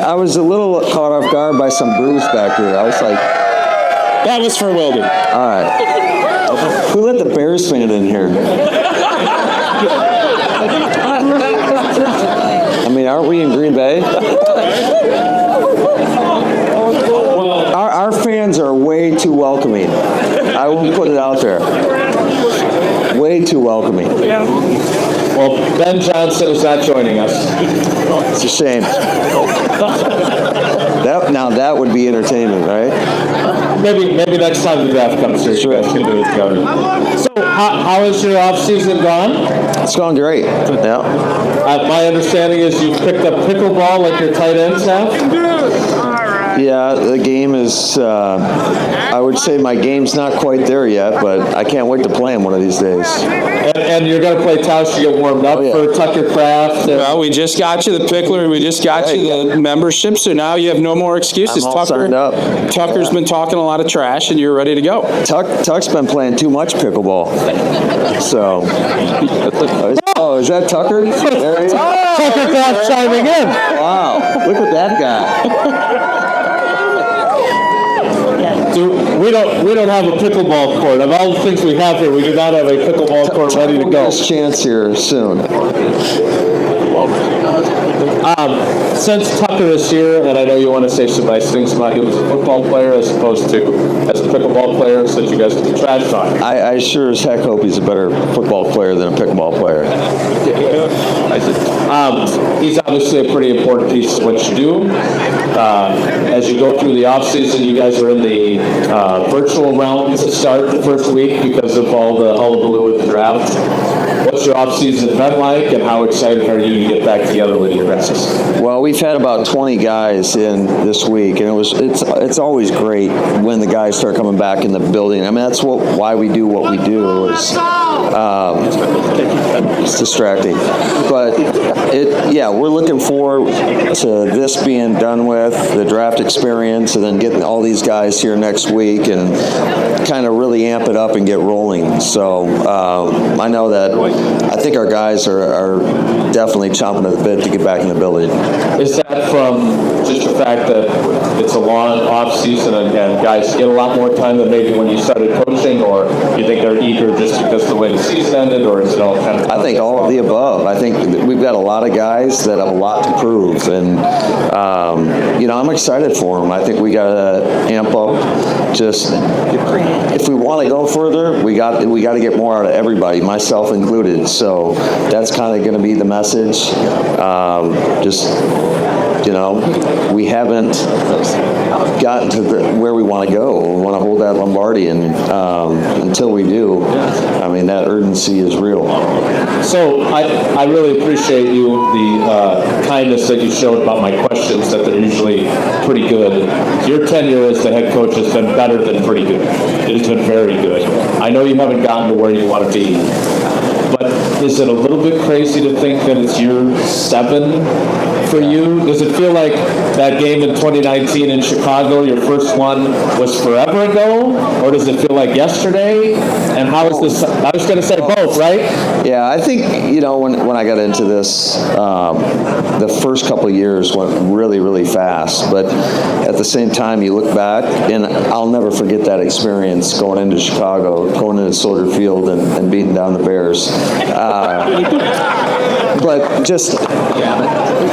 I was a little caught off guard by some brews back here. I was like... That was for Wilde. All right. Who let the Bears fan in here? I mean, aren't we in Green Bay? Our fans are way too welcoming. I will put it out there. Way too welcoming. Well, Ben Johnson is not joining us. It's a shame. That would be entertainment, right? Maybe next time the draft comes through, you guys can do it together. So, how has your off-season gone? It's gone great. Yeah. My understanding is you've picked up pickleball like your tight ends have? Yeah, the game is, I would say my game's not quite there yet, but I can't wait to play him one of these days. And you're going to play Tauscher to get warmed up for Tucker Craft? Well, we just got you the pickler, we just got you the membership, so now you have no more excuses. I'm all signed up. Tucker's been talking a lot of trash, and you're ready to go. Tuck's been playing too much pickleball. So, oh, is that Tucker? There he is. Tucker Craft chiming in. Wow, look at that guy. We don't have a pickleball court. Of all the things we have here, we do not have a pickleball court ready to go. We'll get his chance here soon. Since Tucker is here, and I know you want to say some nice things about him as a football player as opposed to as a pickleball player, so that you guys can trash talk. I sure as heck hope he's a better football player than a pickleball player. He's obviously a pretty important piece of what you do. As you go through the offseason, you guys are in the virtual realm to start the first week because of all the hullabaloo with the draft. What's your offseason been like, and how excited are you to get back together with your guys? Well, we've had about 20 guys in this week, and it's always great when the guys start coming back in the building. I mean, that's why we do what we do. It's distracting, but we're looking forward to this being done with, the draft experience, and then getting all these guys here next week and kind of really amp it up and get rolling. So I know that I think our guys are definitely chomping at the bit to get back in the building. Is that from just the fact that it's a long off season and guys get a lot more time than maybe when you started coaching, or you think they're eager just because of the way the season ended, or is it all kind of? I think all of the above. I think we've got a lot of guys that have a lot to prove, and I'm excited for them. I think we got to amp up. Just if we want to go further, we got to get more out of everybody, myself included. So that's kind of going to be the message. We haven't gotten to where we want to go. We want to hold that Lombardi, and until we do, I mean, that urgency is real. So I really appreciate the kindness that you showed about my questions, that they're usually pretty good. Your tenure as the head coach has been better than pretty good. It has been very good. I know you haven't gotten to where you want to be, but is it a little bit crazy to think that it's year 7 for you? Does it feel like that game in 2019 in Chicago, your first one, was forever ago? Or does it feel like yesterday? And how is this? I was going to say both, right? Yeah, I think, when I got into this, the first couple of years went really, really fast. But at the same time, you look back, and I'll never forget that experience going into Chicago, going into Soldier Field and beating down the Bears. But just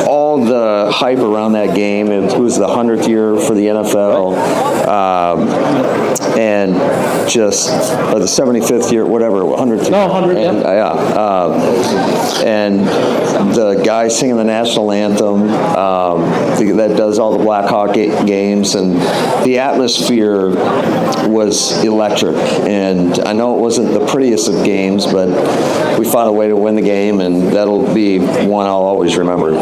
all the hype around that game. It was the 100th year for the NFL, and just the 75th year, whatever, 100th year. No, 100. And the guy singing the national anthem that does all the Blackhawk games, and the atmosphere was electric. And I know it wasn't the prettiest of games, but we found a way to win the game, and that'll be one I'll always remember.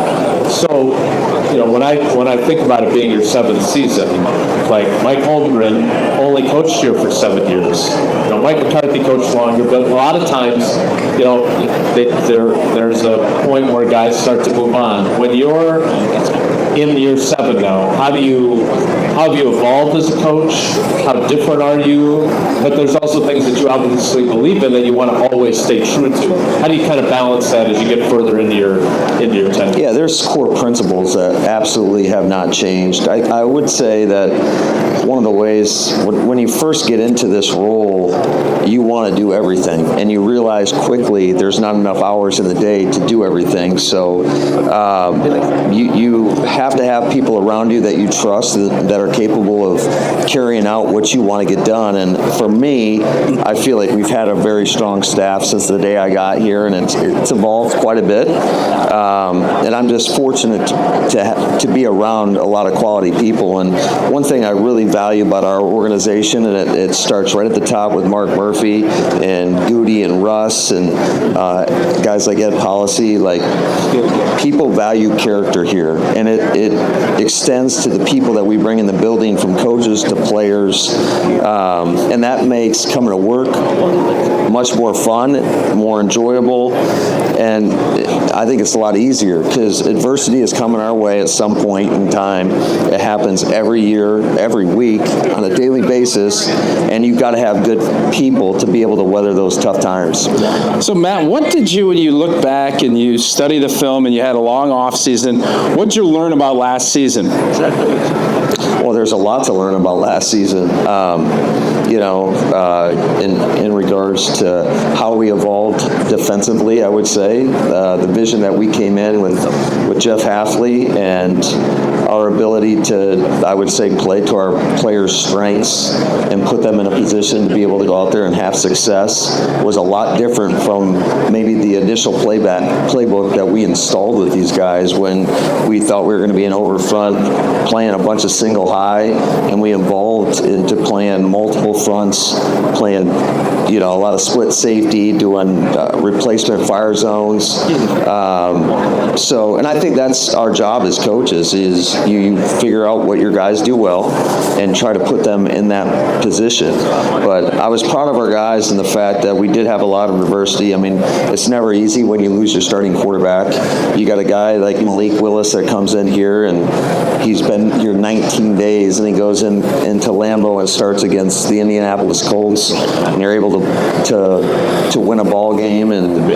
So, when I think about it being your 7th season, like Mike Holmgren only coached here for 7 years. Mike McCarthy coached longer, but a lot of times, there's a point where guys start to move on. When you're in year 7 now, how have you evolved as a coach? How different are you? But there's also things that you obviously believe in that you want to always stay true to. How do you kind of balance that as you get further into your tenure? Yeah, there's core principles that absolutely have not changed. I would say that one of the ways, when you first get into this role, you want to do everything, and you realize quickly there's not enough hours in the day to do everything. So you have to have people around you that you trust that are capable of carrying out what you want to get done. And for me, I feel like we've had a very strong staff since the day I got here, and it's evolved quite a bit. And I'm just fortunate to be around a lot of quality people. And one thing I really value about our organization, and it starts right at the top with Mark Murphy and 𝙒𝘀𝙀 and Russ and guys like 𝙏𝘼𝙐𝙎, like people value character here, and it extends to the people that we bring in the building, from coaches to players, and that makes coming to work much more fun, more enjoyable, and I think it's a lot easier because adversity is coming our way at some point in time. It happens every year, every week, on a daily basis, and you've got to have good people to be able to weather those tough times. So, Matt, what did you, when you look back and you study the film and you had a long off season, what did you learn about last season? Well, there's a lot to learn about last season. In regards to how we evolved defensively, I would say the vision that we came in with Jeff Hafley and our ability to, I would say, play to our players' strengths and put them in a position to be able to go out there and have success was a lot different from maybe the initial playbook that we installed with these guys when we thought we were going to be an over front, playing a bunch of single high, and we evolved into playing multiple fronts, playing a lot of split safety, doing replacement fire zones. And I think that's our job as coaches, is you figure out what your guys do well and try to put them in that position. But I was proud of our guys in the fact that we did have a lot of adversity. I mean, it's never easy when you lose your starting quarterback. You got a guy like Malik Willis that comes in here, and he's been here 19 days, and he goes into Lambeau and starts against the Indianapolis Colts, and you're able to win a ball game. And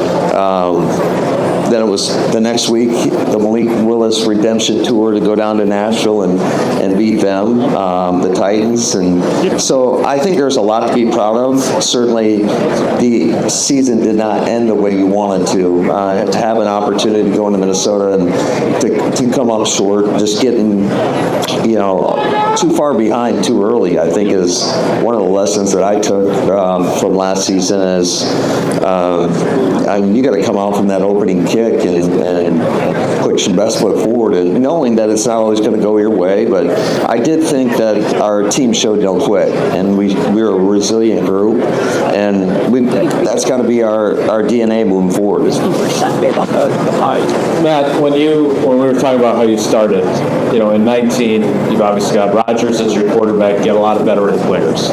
then it was the next week, the Malik Willis redemption tour, to go down to Nashville and beat them, the Titans. And so I think there's a lot to be proud of. Certainly the season did not end the way we wanted to. To have an opportunity to go into Minnesota and to come up short, just getting too far behind too early, I think, is one of the lessons that I took from last season. Is you got to come out from that opening kick and put your best foot forward, and knowing that it's not always going to go your way. But I did think that our team showed don't quit, and we were a resilient group, and that's got to be our DNA moving forward. Matt, when we were talking about how you started, in 19, you've obviously got Rodgers as your quarterback. You got a lot of veteran players.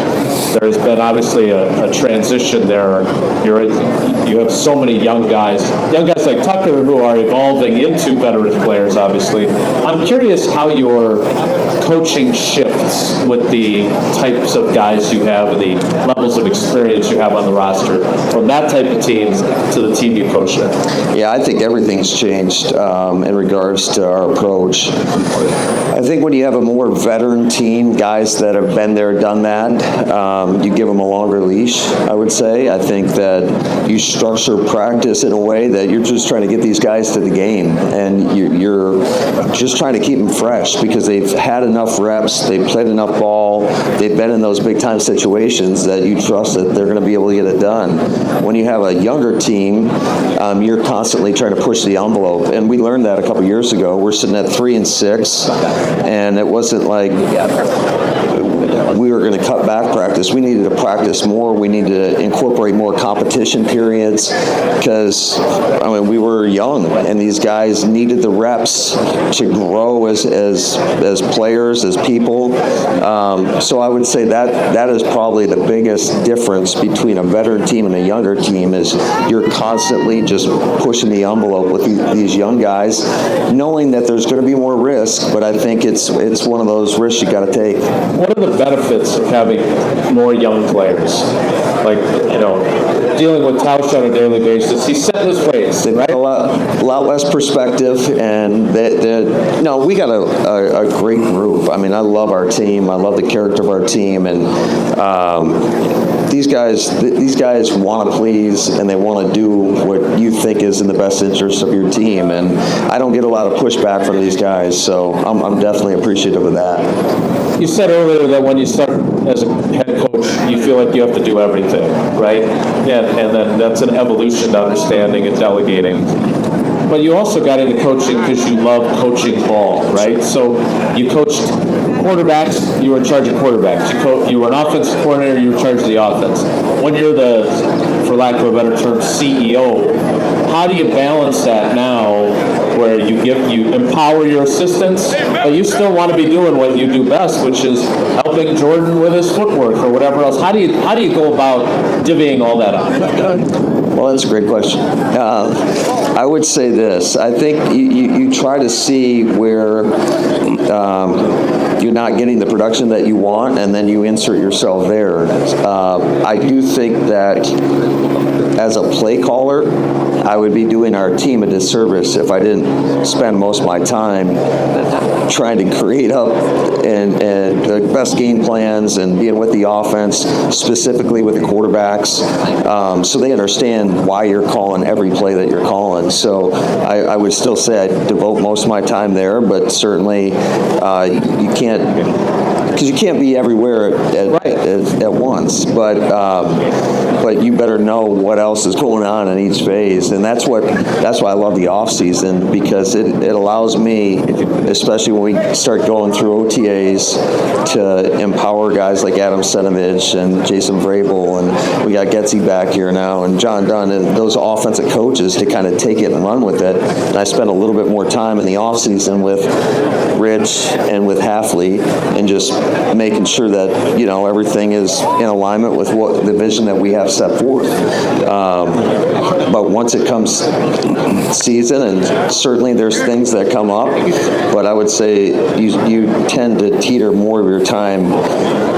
There's been obviously a transition there. You have so many young guys like Tucker, who are evolving into veteran players, obviously. I'm curious how your coaching shifts with the types of guys you have and the levels of experience you have on the roster, from that type of team to the team you coach now. Yeah, I think everything's changed in regards to our approach. I think when you have a more veteran team, guys that have been there, done that, you give them a longer leash, I would say. I think that you structure practice in a way that you're just trying to get these guys to the game, and you're just trying to keep them fresh because they've had enough reps, they've played enough ball, they've been in those big-time situations that you trust that they're going to be able to get it done. When you have a younger team, you're constantly trying to push the envelope, and we learned that a couple years ago. We're sitting at 3-6, and it wasn't like we were going to cut back practice. We needed to practice more. We needed to incorporate more competition periods because, we were young, and these guys needed the reps to grow as players, as people. So I would say that is probably the biggest difference between a veteran team and a younger team is you're constantly just pushing the envelope with these young guys, knowing that there's going to be more risk, but I think it's one of those risks you got to take. What are the benefits of having more young players? Like, dealing with Tauscher on a daily basis, he's set in his ways, right? A lot less perspective, and we got a great group. I love our team. I love the character of our team, and these guys want to please, and they want to do what you think is in the best interest of your team. And I don't get a lot of pushback from these guys, so I'm definitely appreciative of that. You said earlier that when you start as a head coach, you feel like you have to do everything, right? And then that's an evolution to understanding and delegating. But you also got into coaching because you love coaching ball, right? So you coached quarterbacks, you were in charge of quarterbacks. You were an offensive coordinator, you were in charge of the offense. When you're the, for lack of a better term, CEO, how do you balance that now where you empower your assistants, but you still want to be doing what you do best, which is helping Jordan with his footwork or whatever else? How do you go about divvying all that up? Well, that's a great question. I would say this. I think you try to see where you're not getting the production that you want, and then you insert yourself there. I do think that as a play caller, I would be doing our team a disservice if I didn't spend most of my time trying to create up and the best game plans and being with the offense, specifically with the quarterbacks, so they understand why you're calling every play that you're calling. So I would still say I devote most of my time there, but certainly you can't, because you can't be everywhere at once. But you better know what else is going on in each phase, and that's why I love the off season, because it allows me, especially when we start going through OTAs, to empower guys like 𝙒𝘼𝙐𝙎𝘾𝙃 and Jason Wilde, and we got 𝙏𝘼𝙐𝙐𝘾𝙃 back here now, and John Dunn, and those offensive coaches to kind of take it and run with it. And I spent a little bit more time in the off season with Rich and with Halfley, and just making sure that everything is in alignment with what the vision that we have set forth. But once it comes season, and certainly there's things that come up, but I would say you tend to teeter more of your time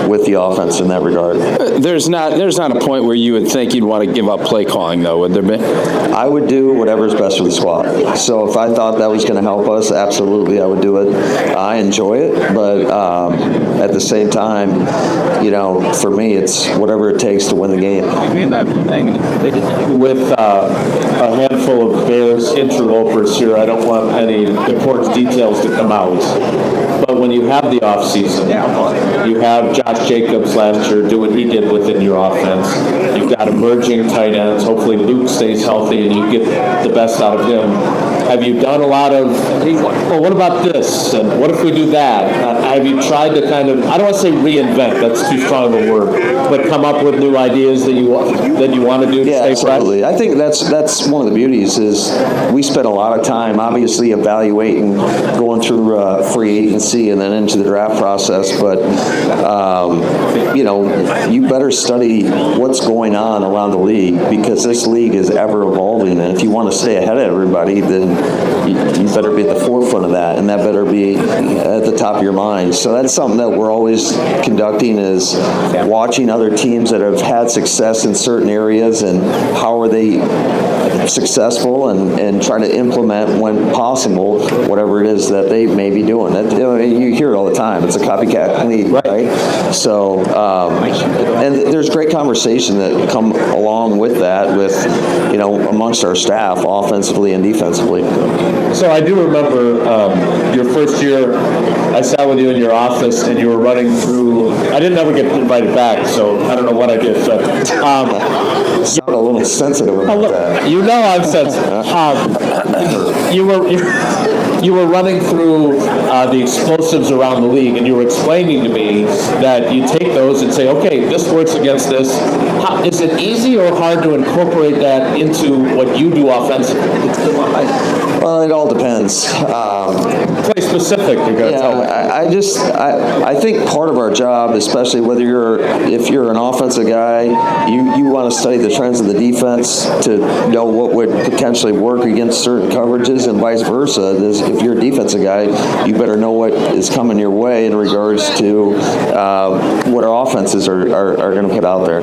with the offense in that regard. There's not a point where you would think you'd want to give up play calling, though, would there be? I would do whatever's best for the squad. So if I thought that was going to help us, absolutely I would do it. I enjoy it, but at the same time, for me, it's whatever it takes to win the game. With a handful of Bears interlopers here, I don't want any important details to come out. But when you have the offseason, you have Josh Jacobs last year do what he did within your offense. You've got emerging tight ends. Hopefully Luke stays healthy and you get the best out of him. Have you done a lot of, well, what about this? And what if we do that? Have you tried to kind of, I don't want to say reinvent, that's too strong of a word, but come up with new ideas that you want to do to stay absolutely. fresh? I think that's one of the beauties is we spend a lot of time, obviously, evaluating, going through free agency and then into the draft process, but you better study what's going on around the league, because this league is ever evolving, and if you want to stay ahead of everybody, then you better be at the forefront of that, and that better be at the top of your mind. So that's something that we're always conducting, is watching other teams that have had success in certain areas and how are they successful, and trying to implement when possible whatever it is that they may be doing. You hear it all the time. It's a copycat league, right? So, and there's great conversation that come along with that, with amongst our staff, offensively and defensively. So I do remember your first year, I sat with you in your office and you were running through, I didn't ever get invited back, so I don't know what I did, but sound a little sensitive about that. You know I'm sensitive. You were running through the explosives around the league, and you were explaining to me that you take those and say, okay, this works against this. Is it easy or hard to incorporate that into what you do offensively? Well, it all depends. Play specific, you're going to tell me. I think part of our job, especially if you're an offensive guy, you want to study the trends of the defense to know what would potentially work against certain coverages, and vice versa. If you're a defensive guy, you better know what is coming your way in regards to what our offenses are going to put out there.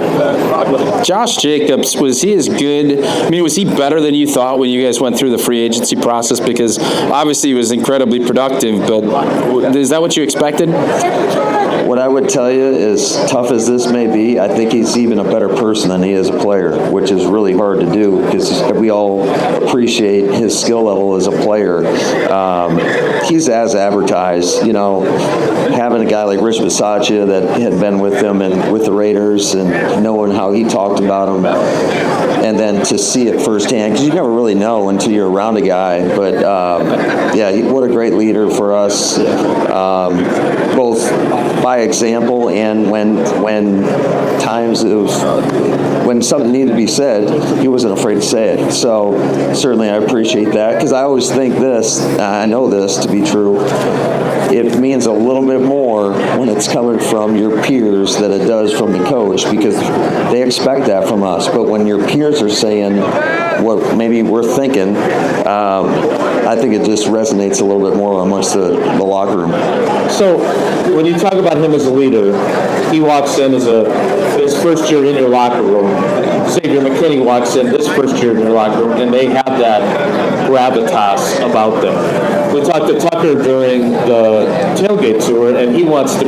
Josh Jacobs, was he as good? I mean, was he better than you thought when you guys went through the free agency process? Because obviously he was incredibly productive, but is that what you expected? What I would tell you is, tough as this may be, I think he's even a better person than he is a player, which is really hard to do because we all appreciate his skill level as a player. He's as advertised, having a guy like 𝙒𝙗𝙇𝘿𝙀 that had been with him and with the Raiders and knowing how he talked about him, and then to see it firsthand, because you never really know until you're around a guy. But what a great leader for us, both by example and when times when something needed to be said, he wasn't afraid to say it. So certainly I appreciate that, because I always think I know this to be true, it means a little bit more when it's coming from your peers than it does from the coach, because they expect that from us. But when your peers are saying what maybe we're thinking, I think it just resonates a little bit more amongst the locker room. So when you talk about him as a leader, he walks in as his first year in your locker room. Xavier McKinney walks in this first year in your locker room, and they have that gravitas about them. We talked to Tucker during the tailgate tour, and he wants to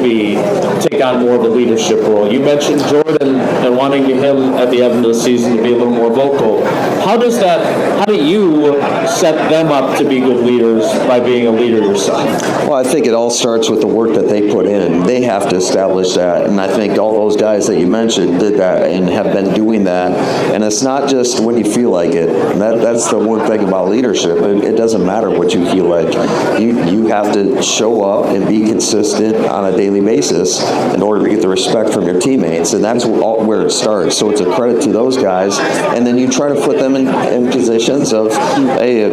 take on more of a leadership role. You mentioned Jordan and wanting him at the end of the season to be a little more vocal. How do you set them up to be good leaders by being a leader yourself? Well, I think it all starts with the work that they put in. They have to establish that, and I think all those guys that you mentioned did that and have been doing that. And it's not just when you feel like it. That's the one thing about leadership. It doesn't matter what you feel like. You have to show up and be consistent on a daily basis in order to get the respect from your teammates, and that's where it starts. So it's a credit to those guys, and then you try to put them in positions of, hey,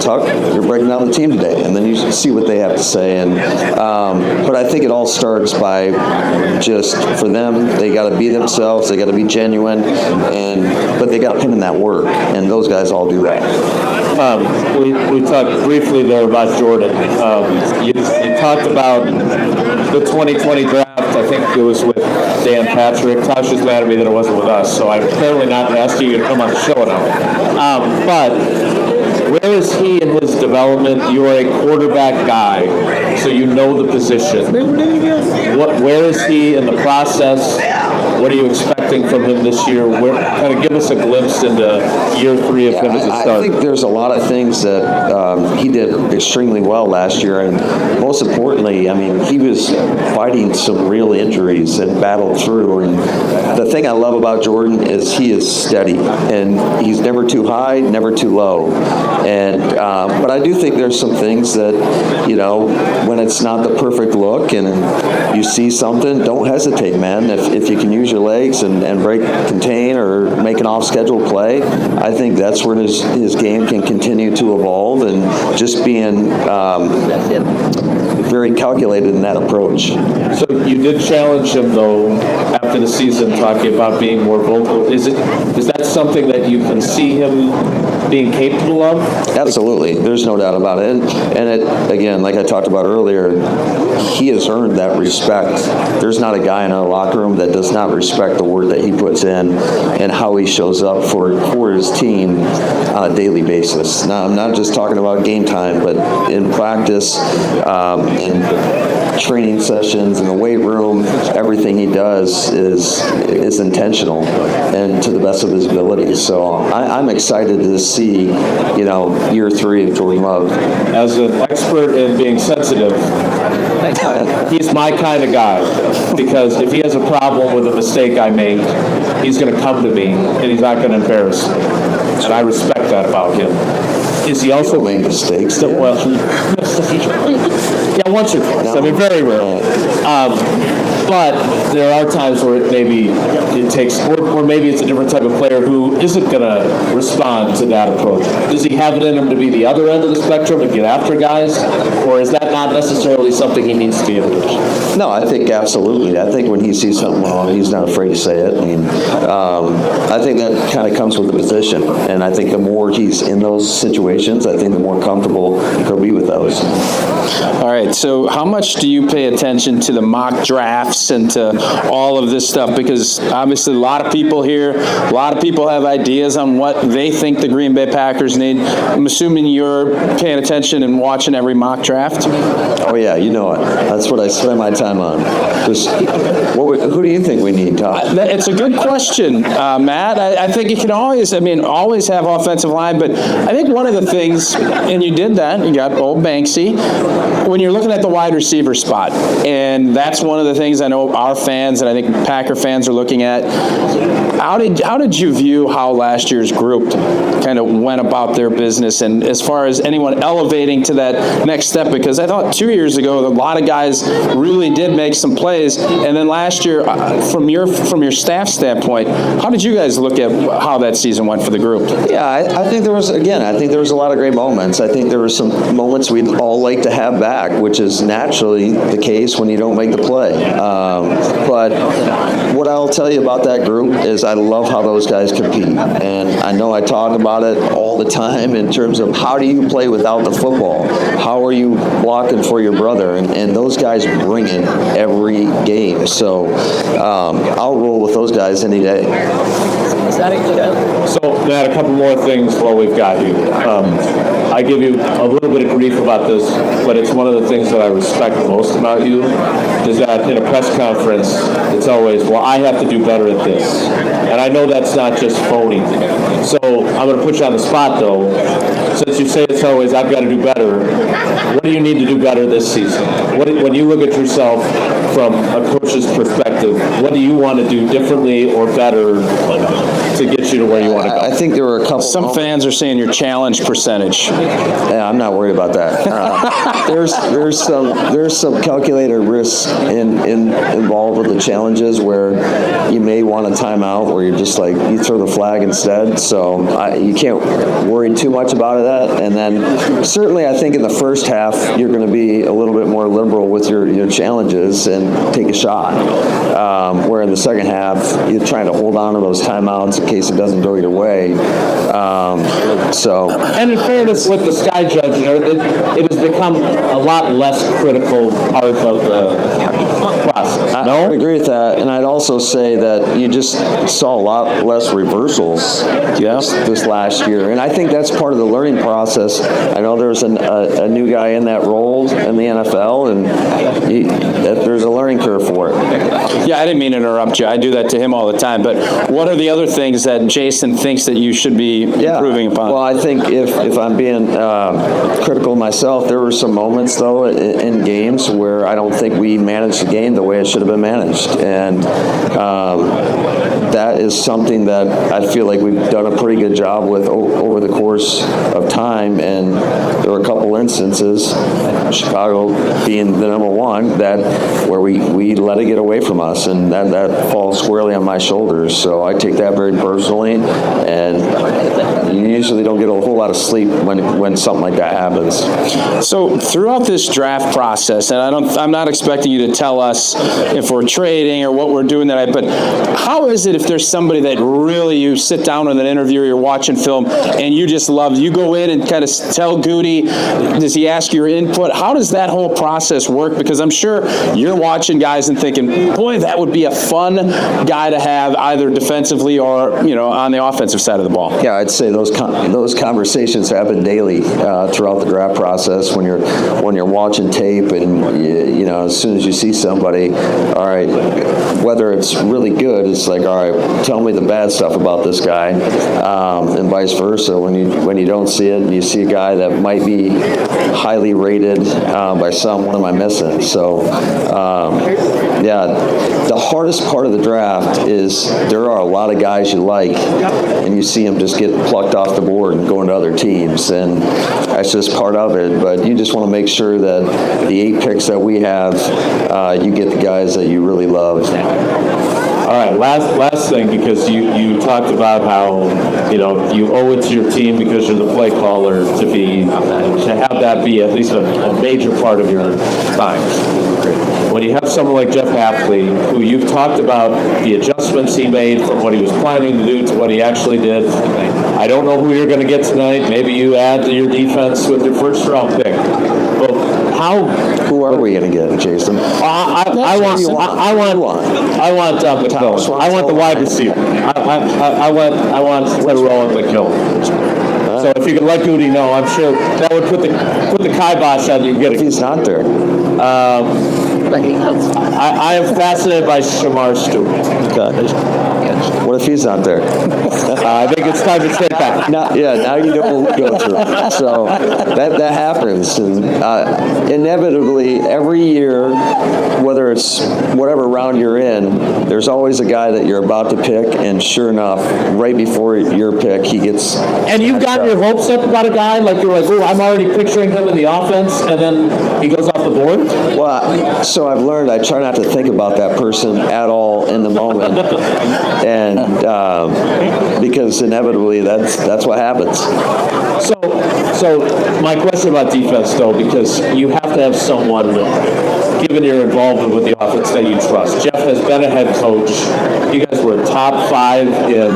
Tuck, you're breaking down the team today, and then you see what they have to say. And but I think it all starts by just, for them, they got to be themselves, they got to be genuine, but they got to put in that work, and those guys all do that. We talked briefly there about Jordan. You talked about the 2020 draft. I think it was with Dan Patrick. Tasha's mad at me that it wasn't with us, so I'm apparently not asking you to come on the show now. But where is he in his development? You are a quarterback guy, so you know the position. Where is he in the process? What are you expecting from him this year? Kind of give us a glimpse into year 3 of him as a starter. I think there's a lot of things that he did extremely well last year, and most importantly, I mean, he was fighting some real injuries and battled through. And the thing I love about Jordan is he is steady, and he's never too high, never too low. And but I do think there's some things that, when it's not the perfect look and you see something, don't hesitate, man. If you can use your legs and break, contain, or make an off-schedule play, I think that's where his game can continue to evolve, and just being very calculated in that approach. So you did challenge him, though, after the season, talking about being more vocal. Is that something that you can see him being capable of? Absolutely. There's no doubt about it. And it, again, like I talked about earlier, he has earned that respect. There's not a guy in our locker room that does not respect the work that he puts in and how he shows up for his team on a daily basis. Now, I'm not just talking about game time, but in practice, and training sessions in the weight room, everything he does is intentional and to the best of his ability. So I'm excited to see, year 3 of Jordan Love. As an expert in being sensitive, he's my kind of guy, because if he has a problem with a mistake I make, he's going to come to me and he's not going to embarrass me. And I respect that about him. Is he also Make mistakes. well? Yeah, once or twice. I mean, very rare. But there are times where maybe it takes, or maybe it's a different type of player who isn't going to respond to that approach. Does he have it in him to be the other end of the spectrum and get after guys, or is that not necessarily something he needs to be able to do? No, I think absolutely. I think when he sees something wrong, he's not afraid to say it. I mean, I think that kind of comes with the position, and I think the more he's in those situations, I think the more comfortable he'll be with those. All right, so how much do you pay attention to the mock drafts and to all of this stuff? Because obviously a lot of people here, a lot of people have ideas on what they think the Green Bay Packers need. I'm assuming you're paying attention and watching every mock draft? Oh, yeah, you know it. That's what I spend my time on. Just, who do you think we need, Todd? It's a good question, Matt. I think you can always have offensive line, but I think one of the things, and you did that, you got old Banksy, when you're looking at the wide receiver spot, and that's one of the things I know our fans and I think Packer fans are looking at. How did you view how last year's group kind of went about their business, and as far as anyone elevating to that next step? Because I thought 2 years ago a lot of guys really did make some plays, and then last year, from your staff standpoint, how did you guys look at how that season went for the group? Yeah, I think there was a lot of great moments. I think there were some moments we'd all like to have back, which is naturally the case when you don't make the play. But what I'll tell you about that group is I love how those guys compete. And I know I talk about it all the time in terms of how do you play without the football? How are you blocking for your brother? And those guys bring it every game. So I'll roll with those guys any day. So, Matt, a couple more things while we've got you. I give you a little bit of grief about this, but it's one of the things that I respect most about you, is that in a press conference, it's always, well, I have to do better at this. And I know that's not just phony. So I'm going to put you on the spot, though. Since you say it's always, I've got to do better, what do you need to do better this season? When you look at yourself from a coach's perspective, what do you want to do differently or better to get you to where you want to go? I think there were a couple. Some fans are saying your challenge percentage. Yeah, I'm not worried about that. There's some calculated risks involved with the challenges where you may want a timeout, where you're just like you throw the flag instead. So you can't worry too much about that. And then certainly I think in the first half you're going to be a little bit more liberal with your challenges and take a shot. Where in the second half you're trying to hold on to those timeouts in case it doesn't go your way. And in fairness with the Sky Judge, it has become a lot less critical part of the process. I would agree with that, and I'd also say that you just saw a lot less reversals this last year, and I think that's part of the learning process. I know there's a new guy in that role in the NFL, and there's a learning curve for it. Yeah, I didn't mean to interrupt you. I do that to him all the time, but what are the other things that Jason thinks that you should be improving upon? Well, I think if I'm being critical myself, there were some moments, though, in games where I don't think we managed the game the way it should have been managed. And that is something that I feel like we've done a pretty good job with over the course of time. And there were a couple instances, Chicago being the number one, where we let it get away from us. And that falls squarely on my shoulders. So I take that very personally. And you usually don't get a whole lot of sleep when something like that happens. So throughout this draft process, and I'm not expecting you to tell us if we're trading or what we're doing that, but how is it if there's somebody that really you sit down with an interview, you're watching film, and you just love, you go in and kind of tell 𝙒𝙀𝙀, does he ask your input? How does that whole process work? Because I'm sure you're watching guys and thinking, boy, that would be a fun guy to have either defensively or, on the offensive side of the ball. Yeah, I'd say those conversations happen daily throughout the draft process when you're watching tape, and as soon as you see somebody, all right, whether it's really good, it's like, all right, tell me the bad stuff about this guy, and vice versa. When you don't see it, and you see a guy that might be highly rated by some, what am I missing? So, the hardest part of the draft is there are a lot of guys you like, and you see them just get plucked off the board and going to other teams, and that's just part of it. But you just want to make sure that the 8 picks that we have, you get the guys that you really love. All right, last thing, because you talked about how you owe it to your team because you're the play caller to have that be at least a major part of your time. When you have someone like Jeff Hafley, who you've talked about the adjustments he made from what he was planning to do to what he actually did, I don't know who you're going to get tonight. Maybe you add to your defense with your first-round pick. But who are we going to get, Jason? I want the wide receiver. I want 𝙒𝙗𝙇𝘿𝙀. So if you could let Goody know, I'm sure that would put the kibosh on you getting. He's not there. I am fascinated by Shamar Stewart. What if he's not there? I think it's time to take back. Now you know what we go through. So that happens, and inevitably every year, whether it's whatever round you're in, there's always a guy that you're about to pick, and sure enough, right before your pick, he gets. And you've gotten your hopes up about a guy, like you're like, oh, I'm already picturing him in the offense, and then he goes off the board. Well, so I've learned I try not to think about that person at all in the moment, and because inevitably that's what happens. So my question about defense, though, because you have to have someone, given your involvement with the offense, that you trust. Jeff has been a head coach. You guys were top 5 in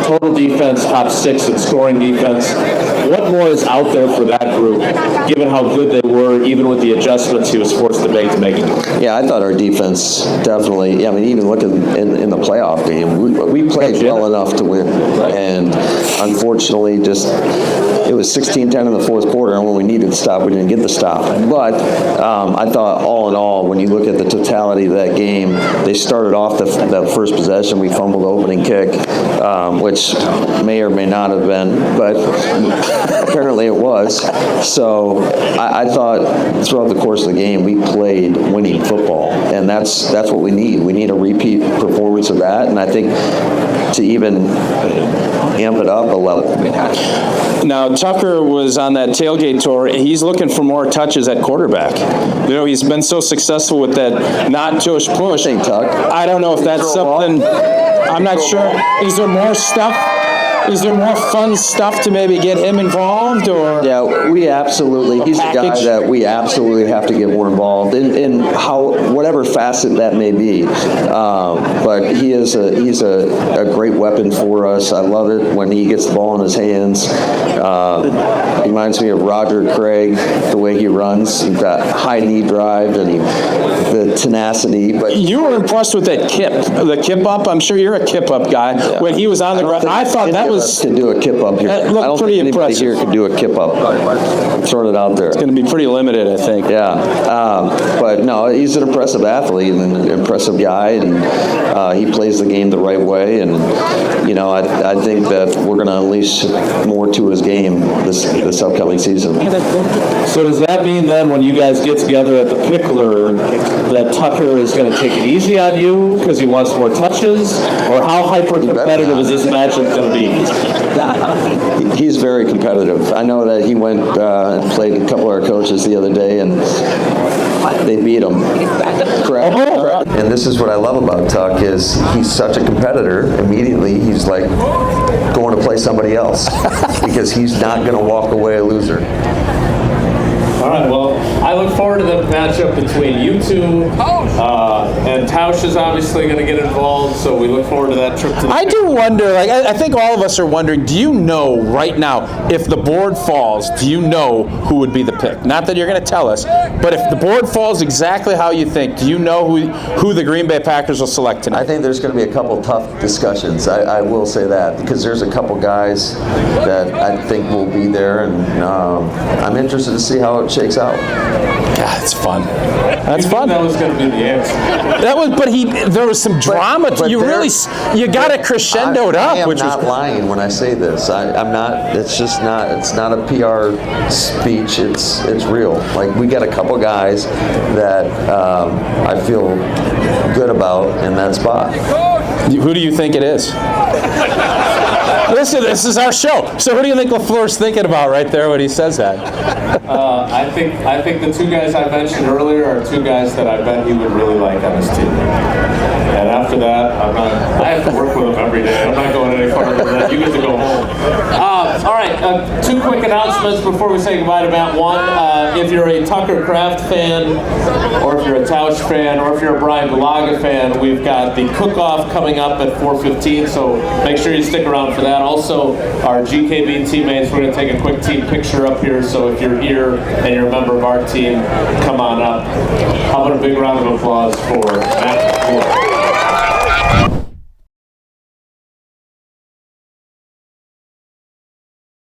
total defense, top 6 in scoring defense. What more is out there for that group, given how good they were, even with the adjustments he was forced to make it? Yeah, I thought our defense definitely, even look in the playoff game, we played well enough to win. And unfortunately, it was 16-10 in the fourth quarter, and when we needed to stop, we didn't get the stop. But I thought all in all, when you look at the totality of that game, they started off that first possession, we fumbled the opening kick, which may or may not have been, but apparently it was. So I thought throughout the course of the game, we played winning football, and that's what we need. We need a repeat performance of that, and I think to even amp it up a level. Now, Tucker was on that tailgate tour. He's looking for more touches at quarterback. He's been so successful with that not tush push. I don't know if that's something. I'm not sure. Is there more stuff? Is there more fun stuff to maybe get him involved, or? Yeah, we absolutely. He's a guy that we absolutely have to get more involved in whatever facet that may be. But he's a great weapon for us. I love it when he gets the ball in his hands. He reminds me of Roger Craig, the way he runs. He's got high knee drive and the tenacity. But you were impressed with that the kip up. I'm sure you're a kip up guy. Yeah. When he was on the ground, I thought that was. Can do a kip up here. That looked pretty impressive. Here can do a kip up. I'm throwing it out there. It's going to be pretty limited, I think. Yeah, but no, he's an impressive athlete and an impressive guy, and he plays the game the right way. And I think that we're going to unleash more to his game this upcoming season. So does that mean then, when you guys get together at the Pickler, that Tucker is going to take it easy on you because he wants more touches, or how hyper competitive is this matchup going to be? He's very competitive. I know that he went and played a couple of our coaches the other day, and they beat him. Correct. And this is what I love about Tuck is he's such a competitor. Immediately, he's like going to play somebody else because he's not going to walk away a loser. All right. Well, I look forward to the matchup between you two, and Tausch is obviously going to get involved, so we look forward to that trip to the I do wonder, like, I think all of us are wondering, do you know right now, if the board falls, do you know who would be the pick? Not that you're going to tell us, but if the board falls exactly how you think, do you know who the Green Bay Packers will select tonight? I think there's going to be a couple tough discussions. I will say that, because there's a couple guys that I think will be there, and I'm interested to see how it shakes out. God, it's fun. That's fun. That was going to be the answer. That was, but there was some drama. But You got it crescendoed I up, am which was not lying when I say this. I'm not. It's just not. It's not a PR speech. It's real. Like, we got a couple guys that I feel good about in that spot. Who do you think it is? Listen, this is our show. So who do you think LaFleur's thinking about right there when he says that? I think the two guys I mentioned earlier are two guys that I bet he would really like on his team. And after that, I have to work with him every day. I'm not going any farther than that. You get to go home. All right, two quick announcements before we say goodbye to Matt. One, if you're a Tucker Kraft fan, or if you're a Tausch fan, or if you're a 𝙒𝙐𝙐𝙀 fan, we've got the cook-off coming up at 4:15, so make sure you stick around for that. Also, our GKB teammates, we're going to take a quick team picture up here, so if you're here and you're a member of our team, come on up. How about a big round of applause for Matt LaFleur?